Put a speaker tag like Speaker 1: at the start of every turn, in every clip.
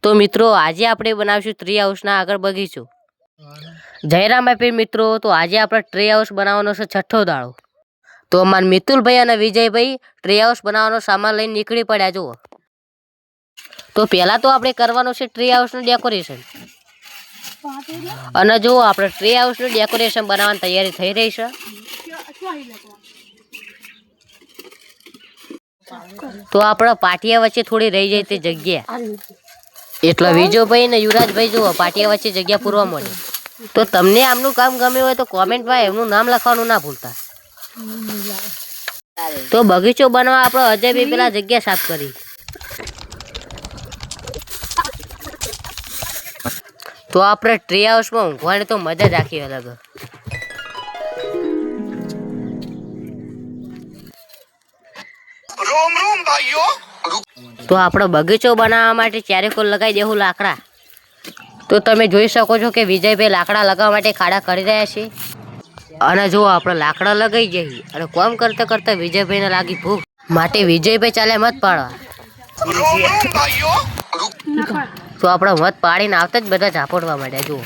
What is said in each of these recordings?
Speaker 1: તો મિત્રો આજે આપણે બનાવશું ટ્રી હાઉસના આગળ બગીચો. જયરામભાઈ મિત્રો, તો આજે આપણે ટ્રી હાઉસ બનાવવાનો છે છઠ્ઠો દાડો. તો અમારા મિતુલભાઈ અને વિજયભાઈ ટ્રી હાઉસ બનાવવાનો સામાન લઈને નીકળી પડ્યા. જુઓ, તો પહેલાં તો આપણે કરવાનું છે ટ્રી હાઉસનું ડેકોરેશન. અને જુઓ, આપણે ટ્રી હાઉસનું ડેકોરેશન બનાવવાની તૈયારી થઈ રહી છે. તો આપણા પાટિયા વચ્ચે થોડી રહી જાય તે જગ્યા, એટલે વિજયભાઈ ને યુવરાજભાઈ જુઓ પાટિયા વચ્ચે જગ્યા પૂરવા મળે. તો તમને આમનું કામ ગમ્યું હોય તો કોમેન્ટમાં એમનું નામ લખવાનું ના ભૂલતા. તો બગીચો બનાવવા આપણે અજયભાઈ પેલા જગ્યા સાફ કરી. તો આપણે ટ્રી હાઉસમાં ઊંઘવાની તો મજા જ આખી અલગ. તો આપણો બગીચો બનાવવા માટે ચારેકોર લગાવી દેવું લાકડા. તો તમે જોઈ શકો છો કે વિજયભાઈ લાકડા લગાવવા માટે ખાડા કરી રહ્યા છે. અને જો આપણે લાકડા લગાવી જઈએ અને કામ કરતા કરતા વિજયભાઈને લાગી ભૂખ, માટે વિજયભાઈ ચાલે મત પાડવા. તો આપણે મત પાડીને આવતા જ બધા ઝાપડવા માંડ્યા. જુઓ,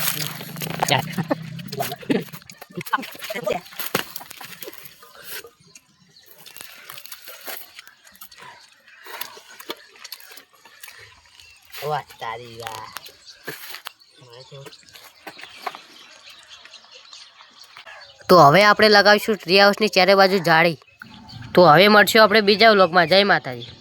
Speaker 1: તો હવે આપણે લગાવીશું ટ્રી હાઉસની ચારે બાજુ જાળી. તો હવે મળશું આપણે બીજા વ્લોગમાં. જય માતાજી.